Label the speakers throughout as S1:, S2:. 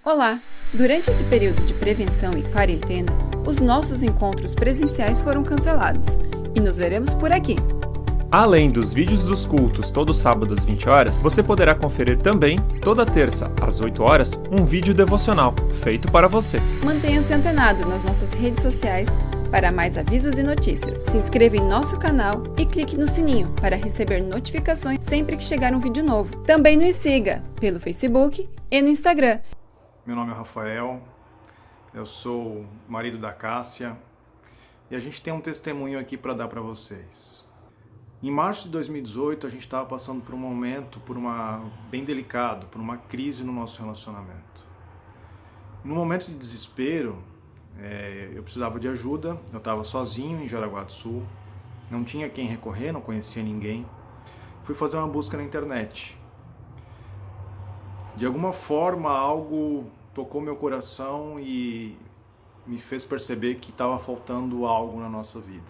S1: Olá! Durante esse período de prevenção e quarentena, os nossos encontros presenciais foram cancelados e nos veremos por aqui.
S2: Além dos vídeos dos cultos todo sábado às 20 horas, você poderá conferir também, toda terça às 8 horas, um vídeo devocional feito para você.
S1: Mantenha-se antenado nas nossas redes sociais para mais avisos e notícias. Se inscreva em nosso canal e clique no sininho para receber notificações sempre que chegar um vídeo novo. Também nos siga pelo Facebook e no Instagram.
S3: Meu nome é Rafael, eu sou marido da Cássia e a gente tem um testemunho aqui para dar para vocês. Em março de 2018, a gente estava passando por um momento, bem delicado, por uma crise no nosso relacionamento. No momento de desespero, eu precisava de ajuda, eu estava sozinho em Jaraguá do Sul, não tinha quem recorrer, não conhecia ninguém. Fui fazer uma busca na internet. De alguma forma, algo tocou meu coração e me fez perceber que estava faltando algo na nossa vida,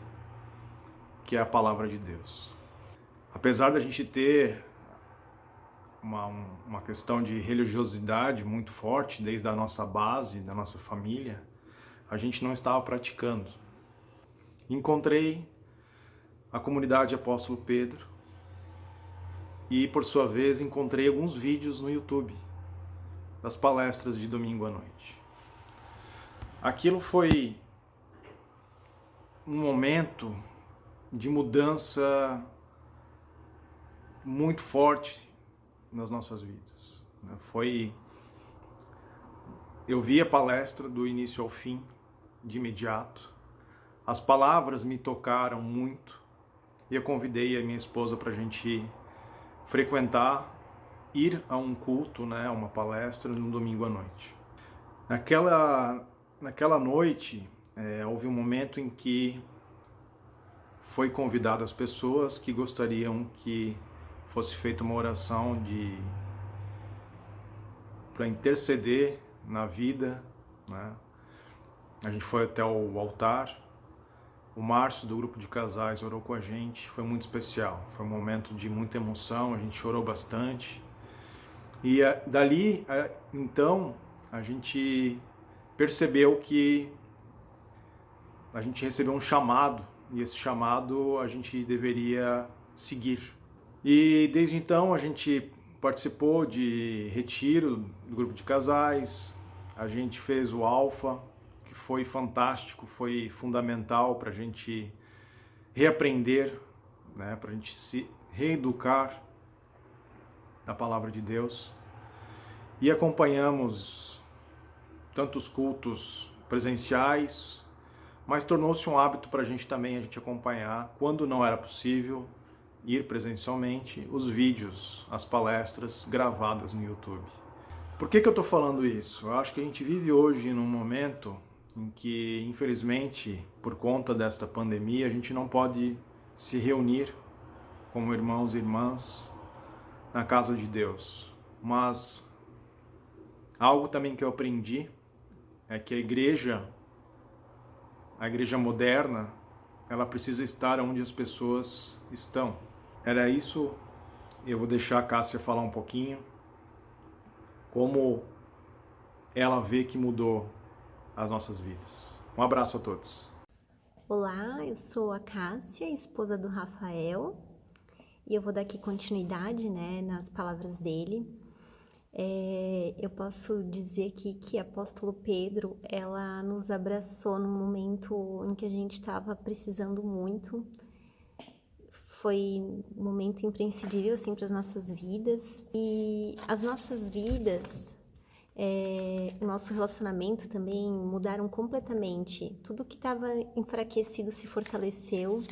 S3: que é a palavra de Deus. Apesar da gente ter uma questão de religiosidade muito forte, desde a nossa base, da nossa família, a gente não estava praticando. Encontrei a comunidade Apóstolo Pedro e, por sua vez, encontrei alguns vídeos no YouTube das palestras de domingo à noite. Aquilo foi um momento de mudança muito forte nas nossas vidas. Eu vi a palestra do início ao fim, de imediato. As palavras me tocaram muito e eu convidei a minha esposa para a gente frequentar, ir a um culto, uma palestra no domingo à noite. Naquela noite, houve um momento em que foi convidado as pessoas que gostariam que fosse feita uma oração para interceder na vida, A gente foi até o altar. O Márcio, do grupo de casais, orou com a gente. Foi muito especial. Foi um momento de muita emoção. A gente chorou bastante. E dali, então, a gente percebeu que a gente recebeu um chamado. E esse chamado a gente deveria seguir. E desde então a gente participou de retiro do grupo de casais. A gente fez o Alfa, que foi fantástico, foi fundamental para a gente reaprender, para a gente se reeducar da palavra de Deus. E acompanhamos tantos cultos presenciais, mas tornou-se um hábito para a gente acompanhar, quando não era possível ir presencialmente, os vídeos, as palestras gravadas no YouTube. Por que eu estou falando isso? Eu acho que a gente vive hoje num momento em que, infelizmente, por conta desta pandemia, a gente não pode se reunir como irmãos e irmãs na casa de Deus. Mas algo também que eu aprendi é que a igreja moderna, ela precisa estar onde as pessoas estão. Era isso, eu vou deixar a Cássia falar um pouquinho, como ela vê que mudou as nossas vidas. Um abraço a todos.
S4: Olá, eu sou a Cássia, esposa do Rafael, e eu vou dar aqui continuidade, nas palavras dele. Eu posso dizer aqui que apóstolo Pedro, ela nos abraçou num momento em que a gente estava precisando muito. Foi um momento imprescindível assim, para as nossas vidas. E as nossas vidas, o nosso relacionamento também mudaram completamente. Tudo que estava enfraquecido se fortaleceu.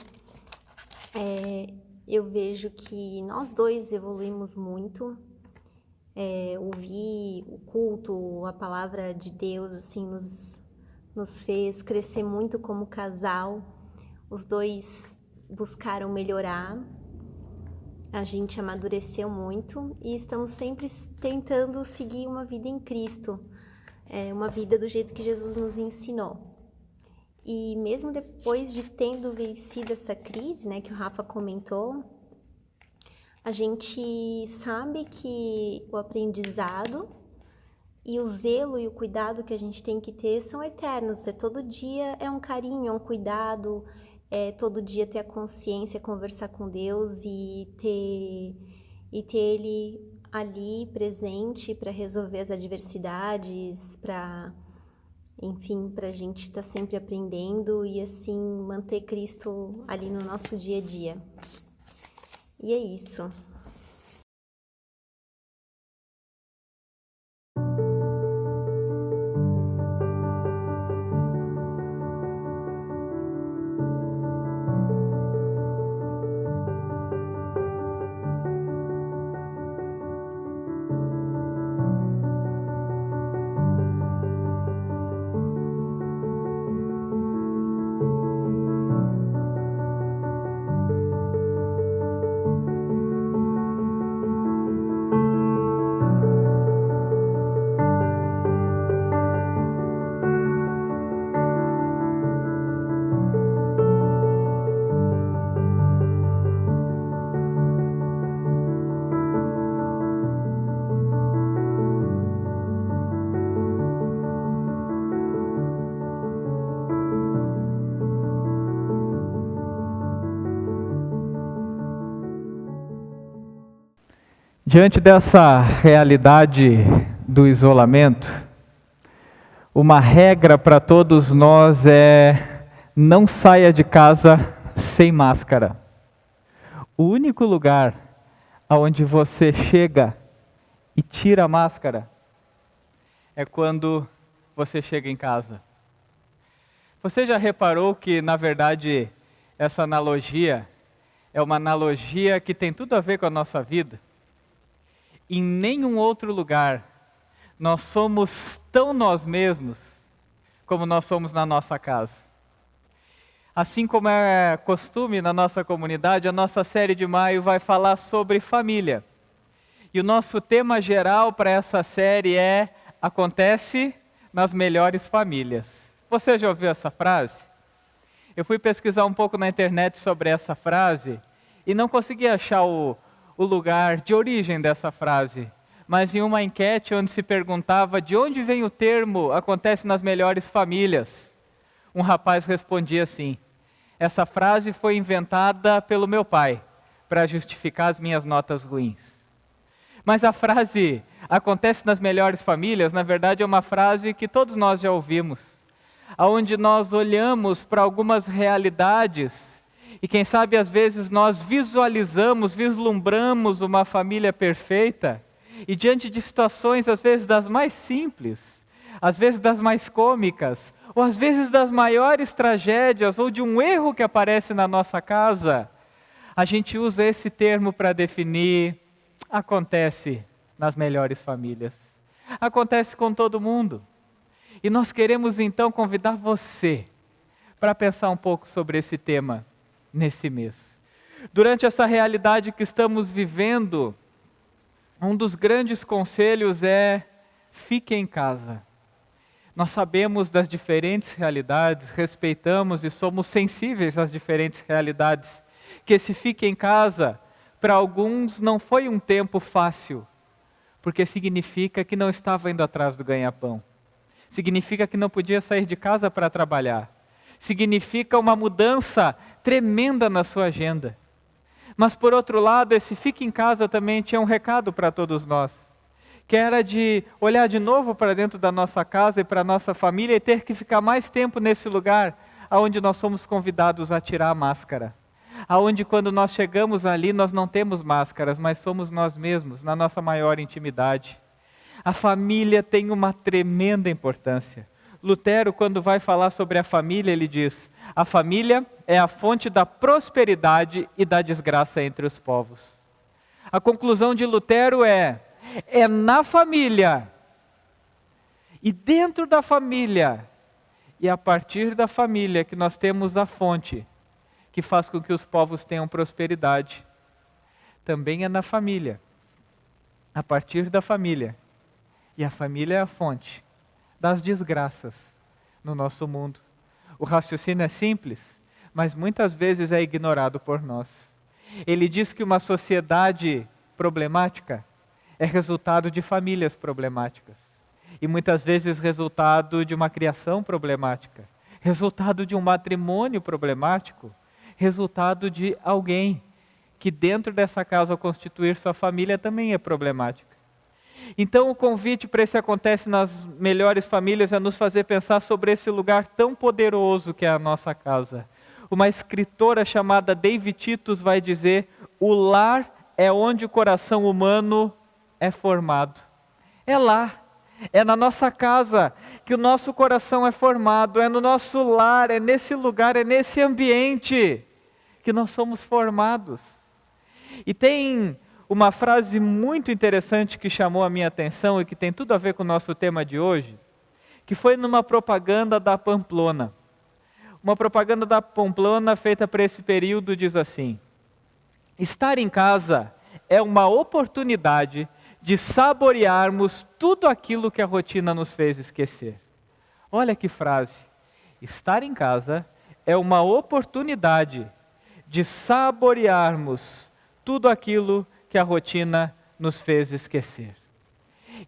S4: Eu vejo que nós dois evoluímos muito. Ouvir o culto, a palavra de Deus, assim, nos fez crescer muito como casal. Os dois buscaram melhorar, a gente amadureceu muito e estamos sempre tentando seguir uma vida em Cristo, uma vida do jeito que Jesus nos ensinou. E mesmo depois de tendo vencido essa crise, que o Rafa comentou, a gente sabe que o aprendizado E o zelo e o cuidado que a gente tem que ter são eternos. Todo dia é um carinho, é um cuidado, todo dia ter a consciência, conversar com Deus e ter Ele ali presente para resolver as adversidades, enfim, para a gente estar sempre aprendendo e assim manter Cristo ali no nosso dia a dia. E é isso.
S5: Diante dessa realidade do isolamento, uma regra para todos nós é: não saia de casa sem máscara. O único lugar aonde você chega e tira a máscara é quando você chega em casa. Você já reparou que, na verdade, essa analogia é uma analogia que tem tudo a ver com a nossa vida? Em nenhum outro lugar nós somos tão nós mesmos como nós somos na nossa casa. Assim como é costume na nossa comunidade, a nossa série de maio vai falar sobre família. E o nosso tema geral para essa série é: acontece nas melhores famílias. Você já ouviu essa frase? Eu fui pesquisar um pouco na internet sobre essa frase e não consegui achar o lugar de origem dessa frase, mas em uma enquete onde se perguntava de onde vem o termo acontece nas melhores famílias, um rapaz respondia assim: essa frase foi inventada pelo meu pai para justificar as minhas notas ruins. Mas a frase acontece nas melhores famílias, na verdade é uma frase que todos nós já ouvimos, onde nós olhamos para algumas realidades e quem sabe às vezes nós vislumbramos uma família perfeita e diante de situações às vezes das mais simples, às vezes das mais cômicas, ou às vezes das maiores tragédias ou de um erro que aparece na nossa casa, a gente usa esse termo para definir: acontece nas melhores famílias. Acontece com todo mundo. E nós queremos então convidar você para pensar um pouco sobre esse tema nesse mês. Durante essa realidade que estamos vivendo, um dos grandes conselhos é: fique em casa. Nós sabemos das diferentes realidades, respeitamos e somos sensíveis às diferentes realidades. Que esse fique em casa, para alguns não foi um tempo fácil, porque significa que não estava indo atrás do ganha-pão. Significa que não podia sair de casa para trabalhar. Significa uma mudança tremenda na sua agenda. Mas por outro lado, esse fique em casa também tinha um recado para todos nós, que era de olhar de novo para dentro da nossa casa e para a nossa família e ter que ficar mais tempo nesse lugar onde nós somos convidados a tirar a máscara. Aonde quando nós chegamos ali nós não temos máscaras, mas somos nós mesmos, na nossa maior intimidade. A família tem uma tremenda importância. Lutero, quando vai falar sobre a família, ele diz: a família é a fonte da prosperidade e da desgraça entre os povos. A conclusão de Lutero é na família, e dentro da família, e a partir da família que nós temos a fonte que faz com que os povos tenham prosperidade. Também é na família, a partir da família, e a família é a fonte das desgraças no nosso mundo. O raciocínio é simples, mas muitas vezes é ignorado por nós. Ele diz que uma sociedade problemática é resultado de famílias problemáticas. e muitas vezes resultado de uma criação problemática, resultado de um matrimônio problemático, resultado de alguém que dentro dessa casa, ao constituir sua família, também é problemática. Então o convite para esse Acontece nas Melhores Famílias é nos fazer pensar sobre esse lugar tão poderoso que é a nossa casa. Uma escritora chamada David Titus vai dizer: o lar é onde o coração humano é formado. É lá, é na nossa casa que o nosso coração é formado, é no nosso lar, é nesse lugar, é nesse ambiente que nós somos formados. E tem uma frase muito interessante que chamou a minha atenção e que tem tudo a ver com o nosso tema de hoje, que foi numa propaganda da Pamplona. Uma propaganda da Pamplona feita para esse período diz assim: estar em casa é uma oportunidade de saborearmos tudo aquilo que a rotina nos fez esquecer. Olha que frase! Estar em casa é uma oportunidade de saborearmos tudo aquilo que a rotina nos fez esquecer.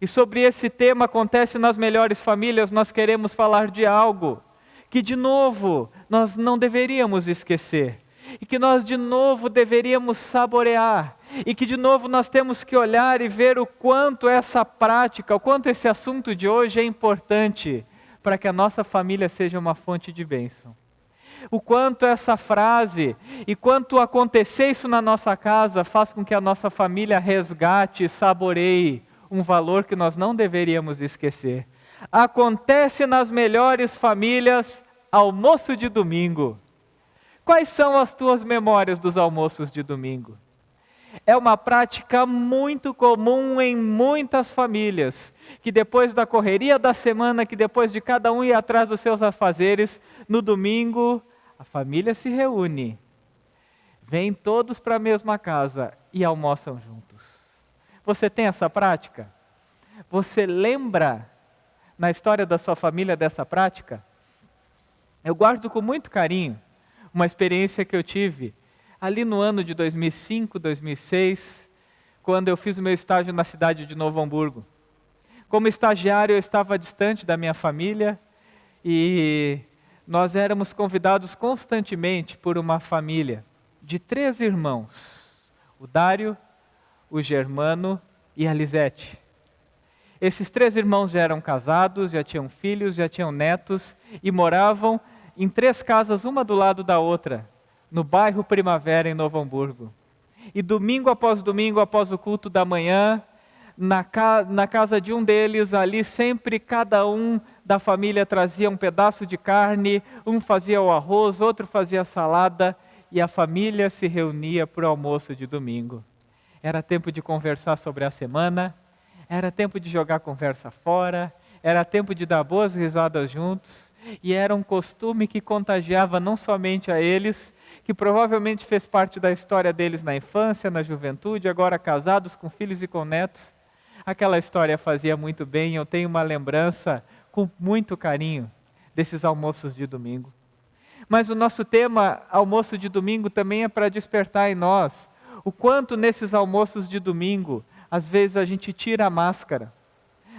S5: E sobre esse tema Acontece nas Melhores Famílias, nós queremos falar de algo que de novo nós não deveríamos esquecer, e que nós de novo deveríamos saborear, e que de novo nós temos que olhar e ver o quanto essa prática, o quanto esse assunto de hoje é importante para que a nossa família seja uma fonte de bênção. O quanto essa frase e quanto acontecer isso na nossa casa faz com que a nossa família resgate e saboreie um valor que nós não deveríamos esquecer. Acontece nas melhores famílias, almoço de domingo. Quais são as tuas memórias dos almoços de domingo? É uma prática muito comum em muitas famílias, que depois da correria da semana, que depois de cada um ir atrás dos seus afazeres, no domingo a família se reúne, vêm todos para a mesma casa e almoçam juntos. Você tem essa prática? Você lembra na história da sua família dessa prática? Eu guardo com muito carinho uma experiência que eu tive ali no ano de 2005, 2006, quando eu fiz o meu estágio na cidade de Novo Hamburgo. Como estagiário, eu estava distante da minha família e nós éramos convidados constantemente por uma família de 3 irmãos, o Dário, o Germano e a Lisete. Esses 3 irmãos já eram casados, já tinham filhos, já tinham netos e moravam em 3 casas, uma do lado da outra, no bairro Primavera, em Novo Hamburgo. E domingo após o culto da manhã, na casa de um deles, ali sempre cada um da família trazia um pedaço de carne, um fazia o arroz, outro fazia a salada, e a família se reunia para o almoço de domingo. Era tempo de conversar sobre a semana, era tempo de jogar conversa fora, era tempo de dar boas risadas juntos, e era um costume que contagiava não somente a eles, que provavelmente fez parte da história deles na infância, na juventude, agora casados com filhos e com netos. Aquela história fazia muito bem, eu tenho uma lembrança com muito carinho desses almoços de domingo. Mas o nosso tema, almoço de domingo, também é para despertar em nós o quanto nesses almoços de domingo, às vezes a gente tira a máscara.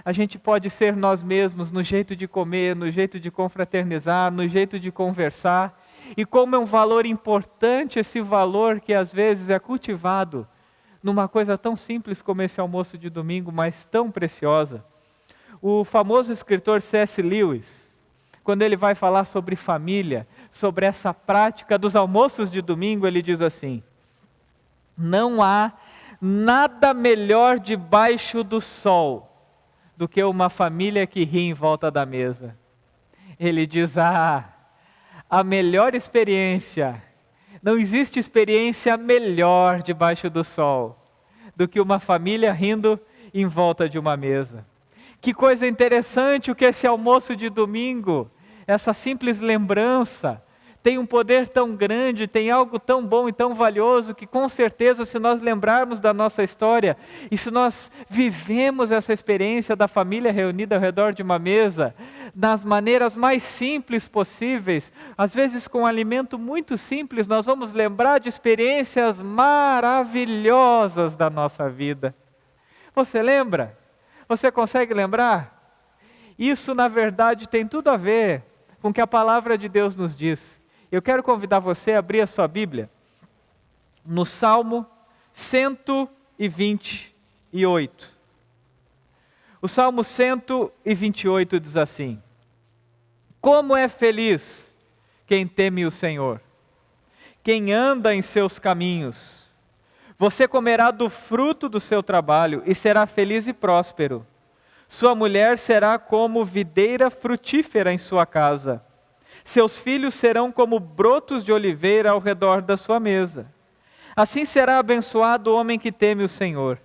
S5: A gente pode ser nós mesmos no jeito de comer, no jeito de confraternizar, no jeito de conversar. E como é um valor importante esse valor que às vezes é cultivado numa coisa tão simples como esse almoço de domingo, mas tão preciosa. O famoso escritor C.S. Lewis, quando ele vai falar sobre família, sobre essa prática dos almoços de domingo, ele diz assim: não há nada melhor debaixo do sol do que uma família que ri em volta da mesa. Ele diz: a melhor experiência, não existe experiência melhor debaixo do sol do que uma família rindo em volta de uma mesa. Que coisa interessante o que esse almoço de domingo, essa simples lembrança, tem um poder tão grande, tem algo tão bom e tão valioso, que com certeza se nós lembrarmos da nossa história, e se nós vivemos essa experiência da família reunida ao redor de uma mesa, das maneiras mais simples possíveis, às vezes com um alimento muito simples, nós vamos lembrar de experiências maravilhosas da nossa vida. Você lembra? Você consegue lembrar? Isso, na verdade, tem tudo a ver com o que a palavra de Deus nos diz. Eu quero convidar você a abrir a sua Bíblia no Salmo 128. O Salmo 128 diz assim: como é feliz quem teme o Senhor, quem anda em seus caminhos. Você comerá do fruto do seu trabalho e será feliz e próspero. Sua mulher será como videira frutífera em sua casa. Seus filhos serão como brotos de oliveira ao redor da sua mesa. Assim será abençoado o homem que teme o Senhor.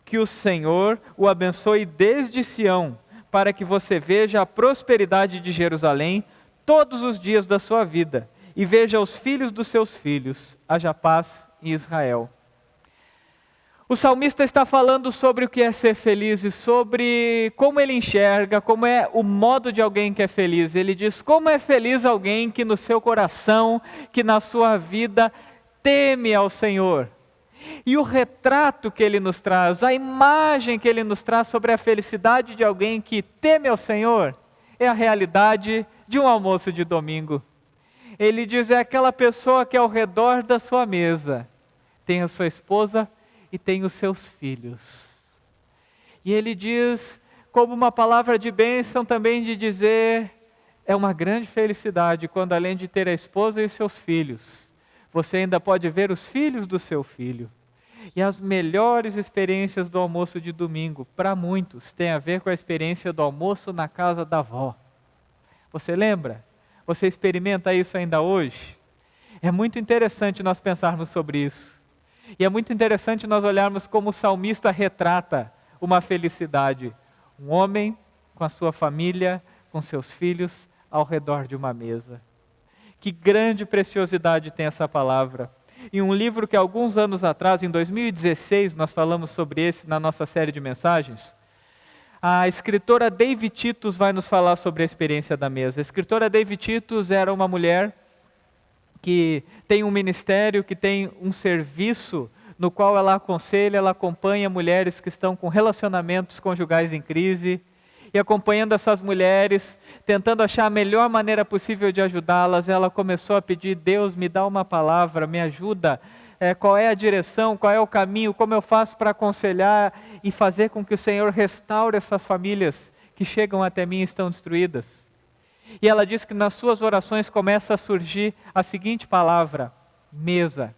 S5: Que o Senhor o abençoe desde Sião, para que você veja a prosperidade de Jerusalém todos os dias da sua vida, e veja os filhos dos seus filhos. Haja paz em Israel. O salmista está falando sobre o que é ser feliz e sobre como ele enxerga, como é o modo de alguém que é feliz. Ele diz: como é feliz alguém que no seu coração, que na sua vida teme ao Senhor. E o retrato que ele nos traz, a imagem que ele nos traz sobre a felicidade de alguém que teme ao Senhor, é a realidade de um almoço de domingo. Ele diz: é aquela pessoa que ao redor da sua mesa tem a sua esposa e tem os seus filhos. E ele diz, como uma palavra de bênção também, de dizer, é uma grande felicidade quando além de ter a esposa e os seus filhos, você ainda pode ver os filhos do seu filho. E as melhores experiências do almoço de domingo, para muitos, tem a ver com a experiência do almoço na casa da avó. Você lembra? Você experimenta isso ainda hoje? É muito interessante nós pensarmos sobre isso. E é muito interessante nós olharmos como o salmista retrata uma felicidade. Um homem com a sua família, com seus filhos, ao redor de uma mesa. Que grande preciosidade tem essa palavra. Em um livro que alguns anos atrás, em 2016, nós falamos sobre esse na nossa série de mensagens, a escritora David Titus vai nos falar sobre a experiência da mesa. A escritora David Titus era uma mulher que tem um ministério, que tem um serviço no qual ela aconselha, ela acompanha mulheres que estão com relacionamentos conjugais em crise, e acompanhando essas mulheres, tentando achar a melhor maneira possível de ajudá-las, ela começou a pedir: Deus, me dá uma palavra, me ajuda, qual é a direção, qual é o caminho, como eu faço para aconselhar e fazer com que o Senhor restaure essas famílias que chegam até mim e estão destruídas. E ela diz que nas suas orações começa a surgir a seguinte palavra: mesa,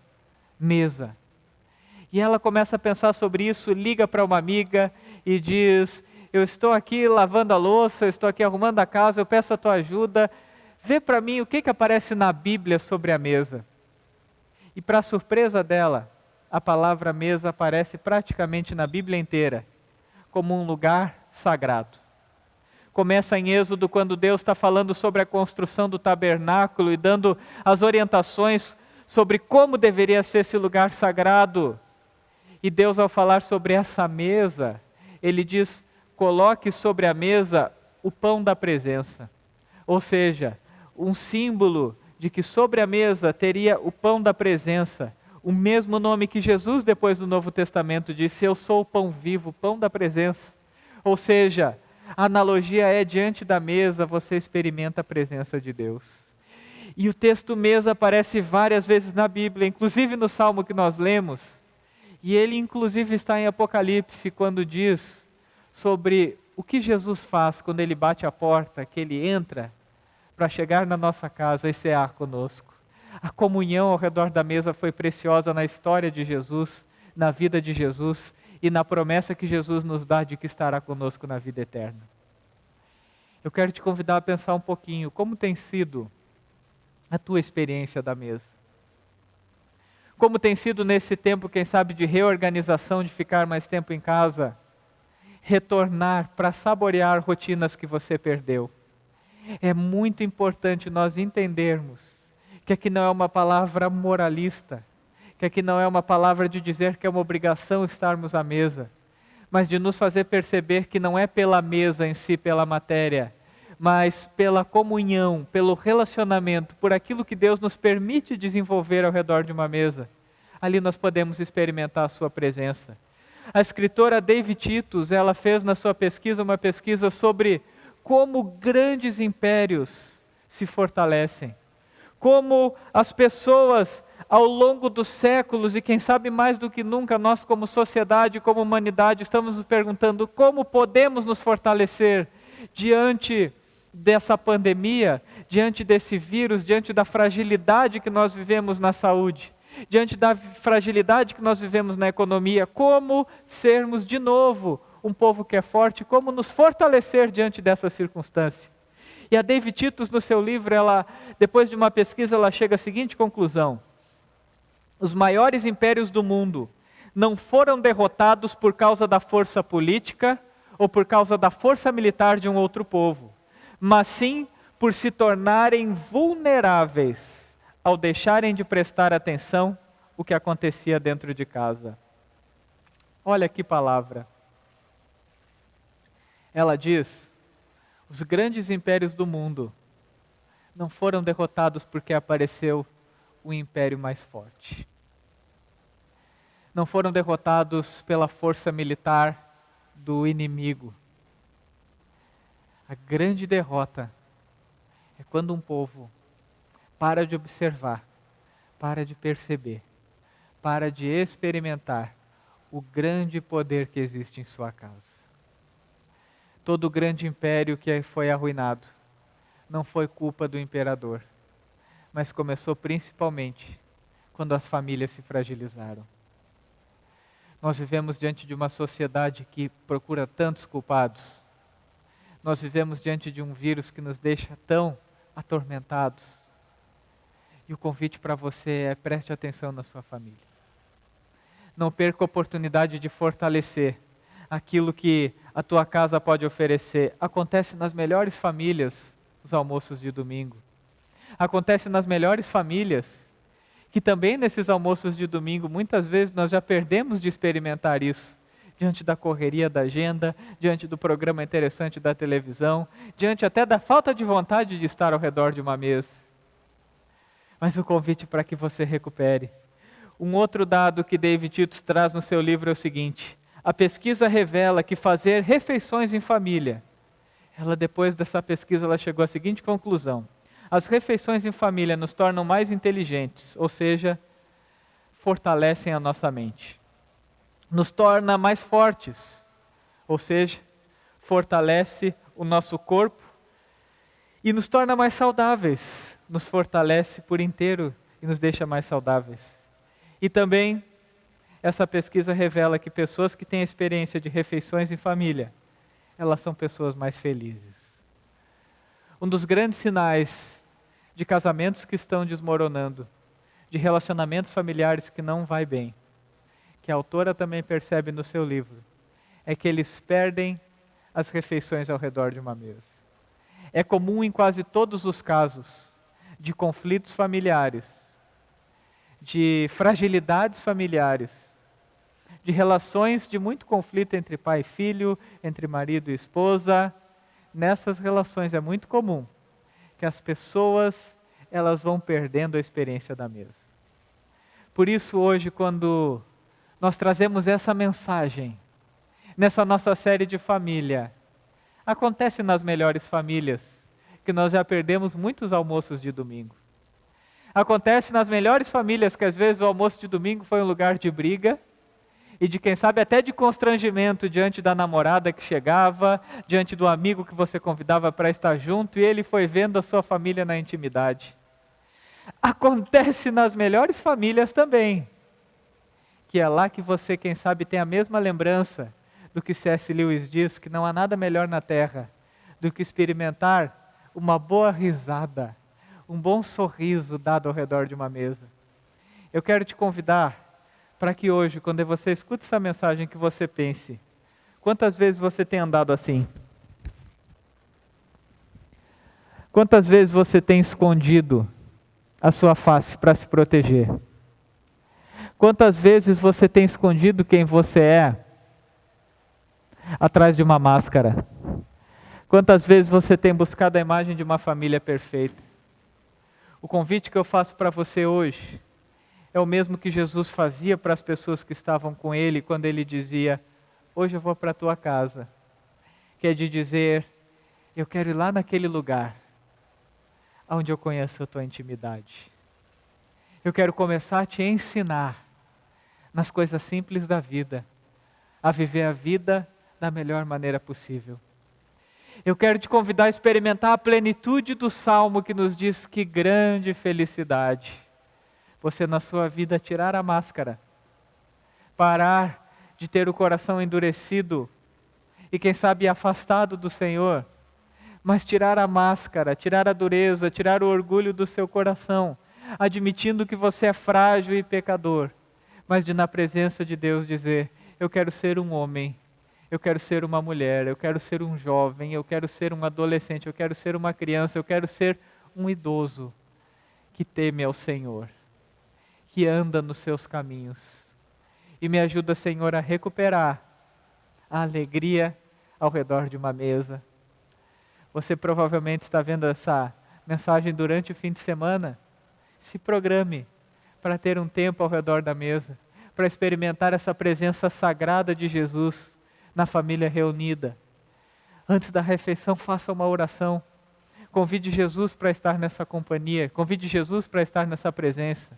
S5: mesa. E ela começa a pensar sobre isso, liga para uma amiga e diz: eu estou aqui lavando a louça, eu estou aqui arrumando a casa, eu peço a tua ajuda, vê para mim o que aparece na Bíblia sobre a mesa. E para surpresa dela, a palavra mesa aparece praticamente na Bíblia inteira, como um lugar sagrado. Começa em Êxodo, quando Deus está falando sobre a construção do tabernáculo e dando as orientações sobre como deveria ser esse lugar sagrado. E Deus, ao falar sobre essa mesa, Ele diz: coloque sobre a mesa o pão da presença. Ou seja, um símbolo de que sobre a mesa teria o pão da presença, o mesmo nome que Jesus, depois do Novo Testamento, disse: eu sou o pão vivo, o pão da presença. Ou seja, a analogia é: diante da mesa você experimenta a presença de Deus. E o texto mesa aparece várias vezes na Bíblia, inclusive no Salmo que nós lemos. E ele inclusive está em Apocalipse, quando diz sobre o que Jesus faz quando Ele bate a porta, que Ele entra para chegar na nossa casa e cear conosco. A comunhão ao redor da mesa foi preciosa na história de Jesus, na vida de Jesus e na promessa que Jesus nos dá de que estará conosco na vida eterna. Eu quero te convidar a pensar um pouquinho, como tem sido a tua experiência da mesa? Como tem sido nesse tempo, quem sabe, de reorganização, de ficar mais tempo em casa, retornar para saborear rotinas que você perdeu? É muito importante nós entendermos que aqui não é uma palavra moralista, que aqui não é uma palavra de dizer que é uma obrigação estarmos à mesa, mas de nos fazer perceber que não é pela mesa em si, pela matéria, mas pela comunhão, pelo relacionamento, por aquilo que Deus nos permite desenvolver ao redor de uma mesa. Ali nós podemos experimentar a sua presença. A escritora David Titus, ela fez na sua pesquisa uma pesquisa sobre como grandes impérios se fortalecem, como as pessoas ao longo dos séculos, e quem sabe mais do que nunca, nós como sociedade, como humanidade, estamos nos perguntando como podemos nos fortalecer diante dessa pandemia, diante desse vírus, diante da fragilidade que nós vivemos na saúde, diante da fragilidade que nós vivemos na economia, como sermos de novo um povo que é forte, como nos fortalecer diante dessa circunstância. E a David Titus, no seu livro, depois de uma pesquisa, ela chega à seguinte conclusão: os maiores impérios do mundo não foram derrotados por causa da força política ou por causa da força militar de um outro povo, mas sim por se tornarem vulneráveis ao deixarem de prestar atenção o que acontecia dentro de casa. Olha que palavra. Ela diz: os grandes impérios do mundo não foram derrotados porque apareceu o império mais forte. Não foram derrotados pela força militar do inimigo. A grande derrota é quando um povo para de observar, para de perceber, para de experimentar o grande poder que existe em sua casa. Todo o grande império que foi arruinado não foi culpa do imperador, mas começou principalmente quando as famílias se fragilizaram. Nós vivemos diante de uma sociedade que procura tantos culpados. Nós vivemos diante de um vírus que nos deixa tão atormentados. E o convite para você é: preste atenção na sua família. Não perca a oportunidade de fortalecer aquilo que a tua casa pode oferecer. Acontece nas melhores famílias os almoços de domingo. Acontece nas melhores famílias, que também nesses almoços de domingo, muitas vezes nós já perdemos de experimentar isso, diante da correria da agenda, diante do programa interessante da televisão, diante até da falta de vontade de estar ao redor de uma mesa. Mas o convite para que você recupere. Um outro dado que David Titus traz no seu livro é o seguinte: a pesquisa revela que fazer refeições em família, depois dessa pesquisa, ela chegou à seguinte conclusão: as refeições em família nos tornam mais inteligentes, ou seja, fortalecem a nossa mente. Nos torna mais fortes, ou seja, fortalece o nosso corpo. E nos torna mais saudáveis, nos fortalece por inteiro e nos deixa mais saudáveis. E também, essa pesquisa revela que pessoas que têm a experiência de refeições em família, elas são pessoas mais felizes. Um dos grandes sinais de casamentos que estão desmoronando, de relacionamentos familiares que não vai bem, que a autora também percebe no seu livro, é que eles perdem as refeições ao redor de uma mesa. É comum em quase todos os casos de conflitos familiares, de fragilidades familiares, de relações de muito conflito entre pai e filho, entre marido e esposa. Nessas relações é muito comum que as pessoas elas vão perdendo a experiência da mesa. Por isso hoje, quando nós trazemos essa mensagem, nessa nossa série de família, acontece nas melhores famílias, que nós já perdemos muitos almoços de domingo. Acontece nas melhores famílias que às vezes o almoço de domingo foi um lugar de briga, e de quem sabe até de constrangimento diante da namorada que chegava, diante do amigo que você convidava para estar junto, e ele foi vendo a sua família na intimidade. Acontece nas melhores famílias também, que é lá que você, quem sabe, tem a mesma lembrança do que C.S. Lewis diz, que não há nada melhor na terra do que experimentar uma boa risada, um bom sorriso dado ao redor de uma mesa. Eu quero te convidar para que hoje, quando você escute essa mensagem, que você pense: quantas vezes você tem andado assim? Quantas vezes você tem escondido a sua face para se proteger? Quantas vezes você tem escondido quem você é atrás de uma máscara? Quantas vezes você tem buscado a imagem de uma família perfeita? O convite que eu faço para você hoje é o mesmo que Jesus fazia para as pessoas que estavam com ele, quando ele dizia: hoje eu vou para a tua casa. Que é de dizer: Eu quero ir lá naquele lugar onde eu conheço a tua intimidade. Eu quero começar a te ensinar nas coisas simples da vida, a viver a vida da melhor maneira possível. Eu quero te convidar a experimentar a plenitude do Salmo que nos diz que grande felicidade você na sua vida tirar a máscara, parar de ter o coração endurecido e quem sabe afastado do Senhor, mas tirar a máscara, tirar a dureza, tirar o orgulho do seu coração, admitindo que você é frágil e pecador, mas de na presença de Deus dizer, eu quero ser um homem, eu quero ser uma mulher, eu quero ser um jovem, eu quero ser um adolescente, eu quero ser uma criança, eu quero ser um idoso que teme ao Senhor, que anda nos seus caminhos. E me ajuda, Senhor, a recuperar a alegria ao redor de uma mesa. Você provavelmente está vendo essa mensagem durante o fim de semana. Se programe para ter um tempo ao redor da mesa, para experimentar essa presença sagrada de Jesus na família reunida. Antes da refeição, faça uma oração. Convide Jesus para estar nessa companhia. Convide Jesus para estar nessa presença.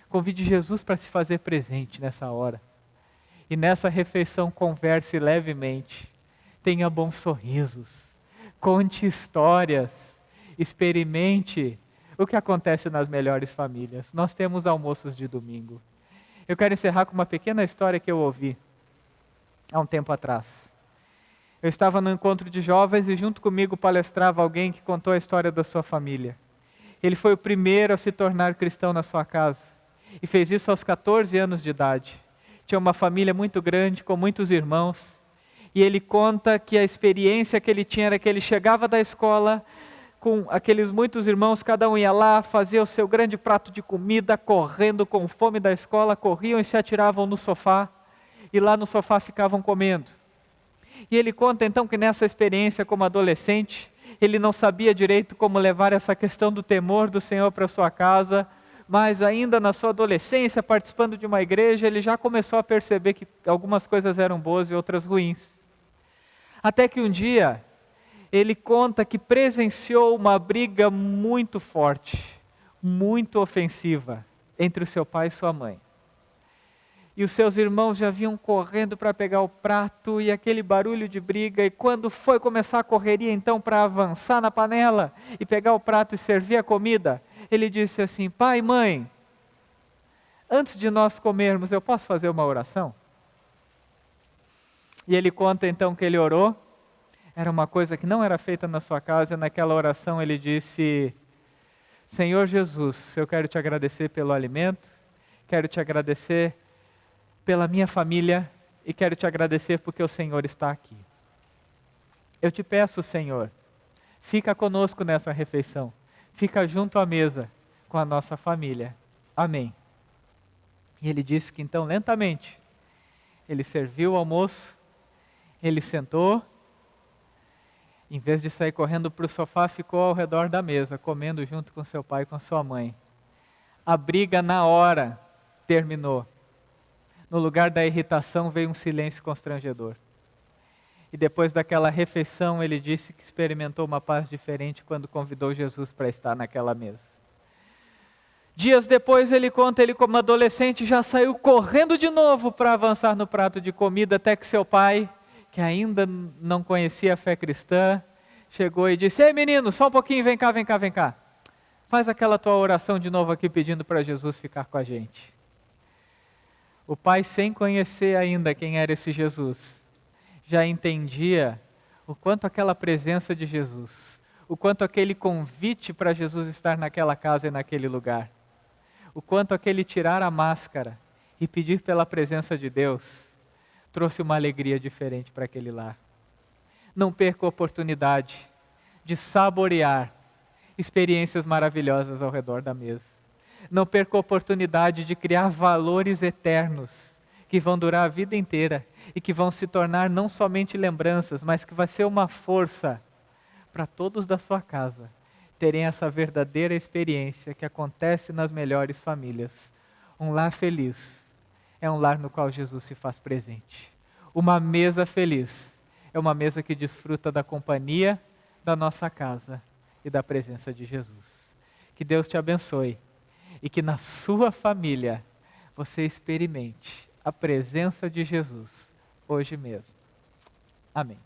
S5: Convide Jesus para se fazer presente nessa hora. E nessa refeição, converse levemente. Tenha bons sorrisos. Conte histórias. Experimente o que acontece nas melhores famílias. Nós temos almoços de domingo. Eu quero encerrar com uma pequena história que eu ouvi há um tempo atrás. Eu estava no encontro de jovens e junto comigo palestrava alguém que contou a história da sua família. Ele foi o primeiro a se tornar cristão na sua casa e fez isso aos 14 anos de idade. Tinha uma família muito grande, com muitos irmãos, e ele conta que a experiência que ele tinha era que ele chegava da escola com aqueles muitos irmãos, cada um ia lá, fazia o seu grande prato de comida, correndo com fome da escola, corriam e se atiravam no sofá, e lá no sofá ficavam comendo. E ele conta então que nessa experiência como adolescente, ele não sabia direito como levar essa questão do temor do Senhor para sua casa, mas ainda na sua adolescência, participando de uma igreja, ele já começou a perceber que algumas coisas eram boas e outras ruins. Até que um dia, ele conta que presenciou uma briga muito forte, muito ofensiva, entre o seu pai e sua mãe. E os seus irmãos já vinham correndo para pegar o prato e aquele barulho de briga, e quando foi começar a correria então para avançar na panela e pegar o prato e servir a comida, ele disse assim, pai, mãe, antes de nós comermos, eu posso fazer uma oração? E ele conta então que ele orou, era uma coisa que não era feita na sua casa, e naquela oração ele disse, Senhor Jesus, eu quero te agradecer pelo alimento, quero te agradecer pela minha família e quero te agradecer porque o Senhor está aqui. Eu te peço, Senhor, fica conosco nessa refeição, fica junto à mesa com a nossa família. Amém. E ele disse que então lentamente, ele serviu o almoço, ele sentou, em vez de sair correndo para o sofá, ficou ao redor da mesa, comendo junto com seu pai e com sua mãe. A briga na hora terminou. No lugar da irritação veio um silêncio constrangedor. E depois daquela refeição ele disse que experimentou uma paz diferente quando convidou Jesus para estar naquela mesa. Dias depois ele conta, ele como adolescente já saiu correndo de novo para avançar no prato de comida, até que seu pai, que ainda não conhecia a fé cristã, chegou e disse, ei menino, só um pouquinho, vem cá, vem cá, vem cá. Faz aquela tua oração de novo aqui pedindo para Jesus ficar com a gente. O pai, sem conhecer ainda quem era esse Jesus, já entendia o quanto aquela presença de Jesus, o quanto aquele convite para Jesus estar naquela casa e naquele lugar, o quanto aquele tirar a máscara e pedir pela presença de Deus, trouxe uma alegria diferente para aquele lar. Não perca a oportunidade de saborear experiências maravilhosas ao redor da mesa. Não perca a oportunidade de criar valores eternos que vão durar a vida inteira e que vão se tornar não somente lembranças, mas que vai ser uma força para todos da sua casa terem essa verdadeira experiência que acontece nas melhores famílias. Um lar feliz é um lar no qual Jesus se faz presente. Uma mesa feliz é uma mesa que desfruta da companhia, da nossa casa e da presença de Jesus. Que Deus te abençoe e que na sua família você experimente a presença de Jesus hoje mesmo. Amém.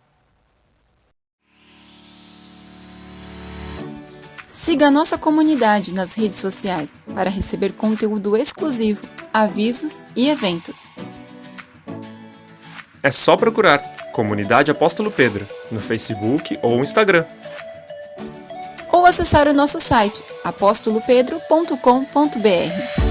S1: Siga a nossa comunidade nas redes sociais para receber conteúdo exclusivo, avisos e eventos.
S2: É só procurar Comunidade Apóstolo Pedro no Facebook ou Instagram.
S1: Ou acessar o nosso site apostolopedro.com.br.